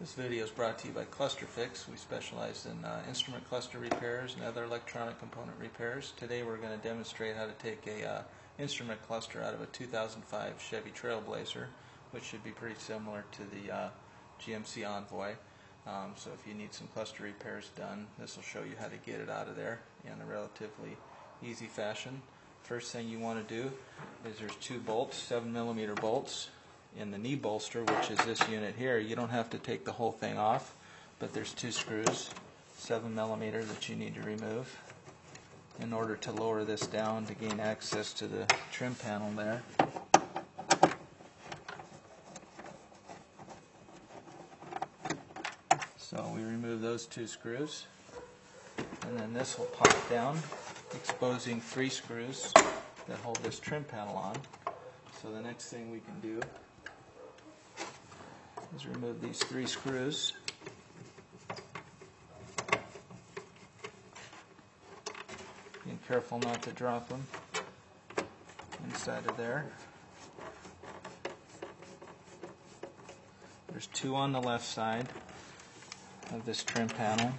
This video is brought to you by Cluster Fix. We specialize in instrument cluster repairs and other electronic component repairs. Today we're going to demonstrate how to take a instrument cluster out of a 2005 Chevy Trailblazer, which should be pretty similar to the GMC Envoy. So if you need some cluster repairs done, this will show you how to get it out of there in a relatively easy fashion. First thing you want to do is there's two bolts, 7mm bolts, in the knee bolster, which is this unit here. You don't have to take the whole thing off, but there's two screws, 7mm, that you need to remove in order to lower this down to gain access to the trim panel there. So we remove those two screws, and then this will pop down, exposing three screws that hold this trim panel on. So the next thing we can do is remove these three screws. Being careful not to drop them inside of there. There's two on the left side of this trim panel,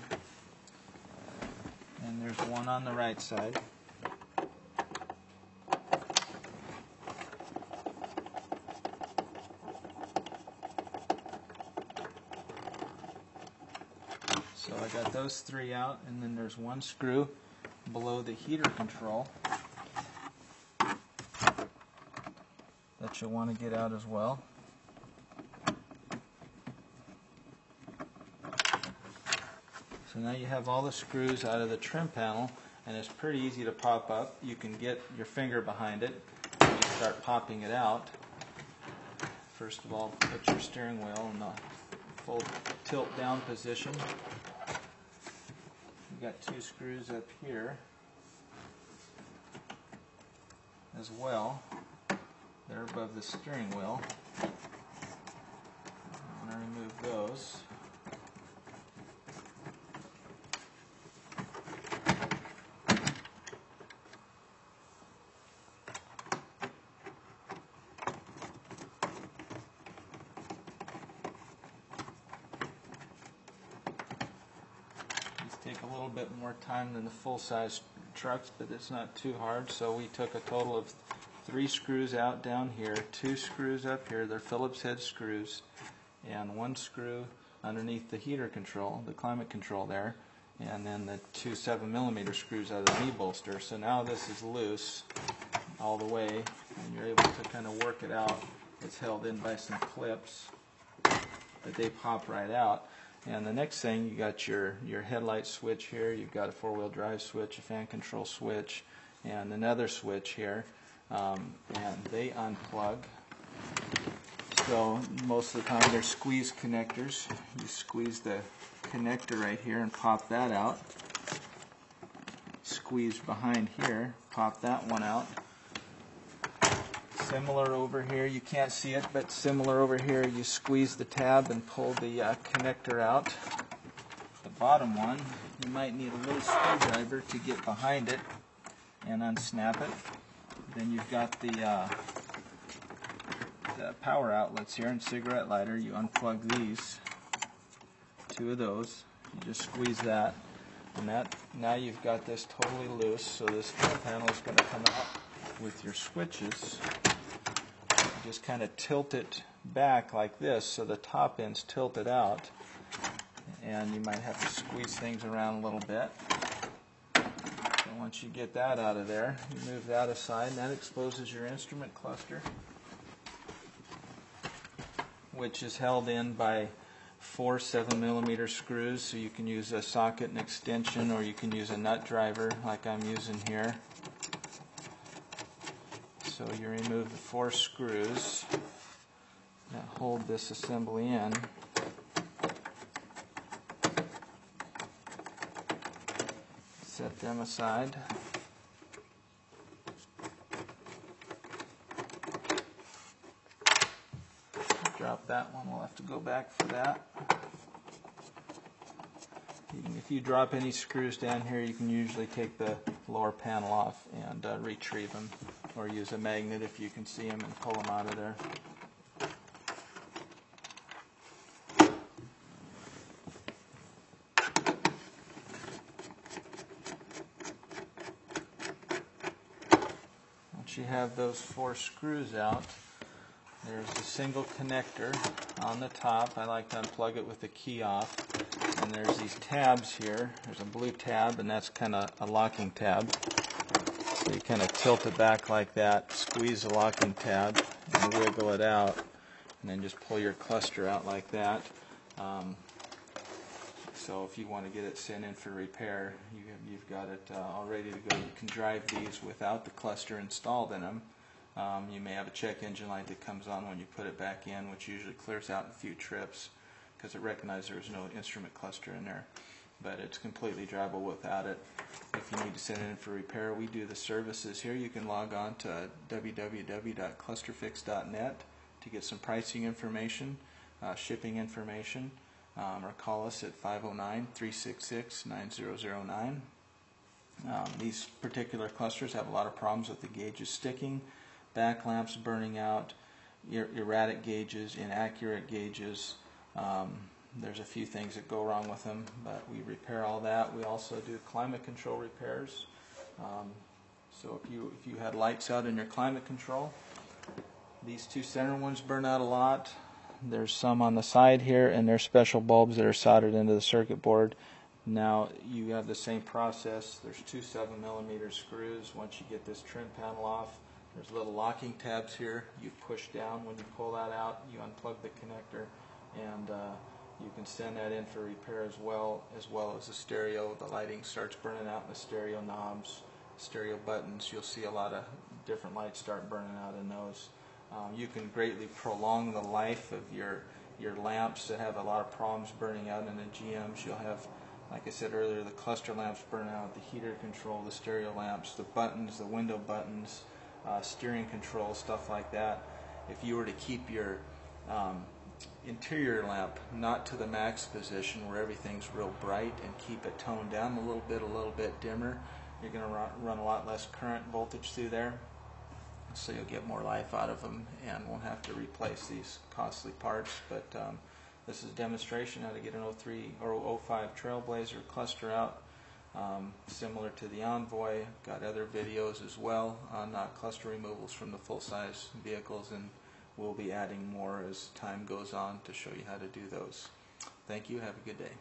and there's one on the right side. So I got those three out, and then there's one screw below the heater control that you'll want to get out as well. So now you have all the screws out of the trim panel, and it's pretty easy to pop up. You can get your finger behind it and you start popping it out. First of all, put your steering wheel in the full tilt down position. You've got two screws up here as well. They're above the steering wheel. I'm going to remove those. Take a little bit more time than the full-size trucks, but it's not too hard. So we took a total of three screws out down here, two screws up here, they're Phillips head screws, and one screw underneath the heater control, the climate control there, and then the two 7mm screws out of the knee bolster. So now this is loose all the way, and you're able to kind of work it out. It's held in by some clips, but they pop right out. And the next thing, you got your headlight switch here, you've got a four-wheel drive switch, a fan control switch, and another switch here, and they unplug. So most of the time they're squeeze connectors. You squeeze the connector right here and pop that out. Squeeze behind here, pop that one out. Similar over here, you can't see it, but similar over here, you squeeze the tab and pull the connector out. The bottom one, you might need a little screwdriver to get behind it and unsnap it. Then you've got the power outlets here and cigarette lighter. You unplug these, two of those. You just squeeze that, and now you've got this totally loose. So this trim panel is going to come out with your switches. Just kind of tilt it back like this so the top end's tilted out, and you might have to squeeze things around a little bit. So once you get that out of there, you move that aside, and that exposes your instrument cluster, which is held in by four 7mm screws. So you can use a socket and extension, or you can use a nut driver like I'm using here. So you remove the four screws that hold this assembly in. Set them aside. Drop that one, we'll have to go back for that. If you drop any screws down here, you can usually take the lower panel off and retrieve them, or use a magnet if you can see them and pull them out of there. once you have those 4 screws out, there's a single connector on the top. I like to unplug it with the key off. And there's these tabs here. There's a blue tab, and that's kind of a locking tab. So you kind of tilt it back like that, squeeze the locking tab, and wiggle it out, and then just pull your cluster out like that. So if you want to get it sent in for repair, you've got it all ready to go. You can drive these without the cluster installed in them. You may have a check engine light that comes on when you put it back in, which usually clears out in a few trips because it recognizes there's no instrument cluster in there. But it's completely drivable without it. If you need to send it in for repair, we do the services here. You can log on to www.clusterfix.net to get some pricing information, shipping information, or call us at 509-366-9009. These particular clusters have a lot of problems with the gauges sticking, back lamps burning out, erratic gauges, inaccurate gauges. There's a few things that go wrong with them, but we repair all that. We also do climate control repairs. So if you had lights out in your climate control, these 2 center ones burn out a lot. There's some on the side here, and there's special bulbs that are soldered into the circuit board. Now you have the same process. There's 2 7mm screws. Once you get this trim panel off, there's little locking tabs here. You push down when you pull that out. You unplug the connector, and you can send that in for repair as well as the stereo. The lighting starts burning out in the stereo knobs, stereo buttons. You'll see a lot of different lights start burning out in those. You can greatly prolong the life of your lamps that have a lot of problems burning out in the GMs. You'll have, like I said earlier, the cluster lamps burn out, the heater control, the stereo lamps, the buttons, the window buttons, steering control, stuff like that. If you were to keep your interior lamp not to the max position where everything's real bright and keep it toned down a little bit dimmer, you're going to run a lot less current voltage through there. So you'll get more life out of them and won't have to replace these costly parts. But this is a demonstration how to get an 03 or 05 Trailblazer cluster out, similar to the Envoy. Got other videos as well on cluster removals from the full-size vehicles, and we'll be adding more as time goes on to show you how to do those. Thank you. Have a good day.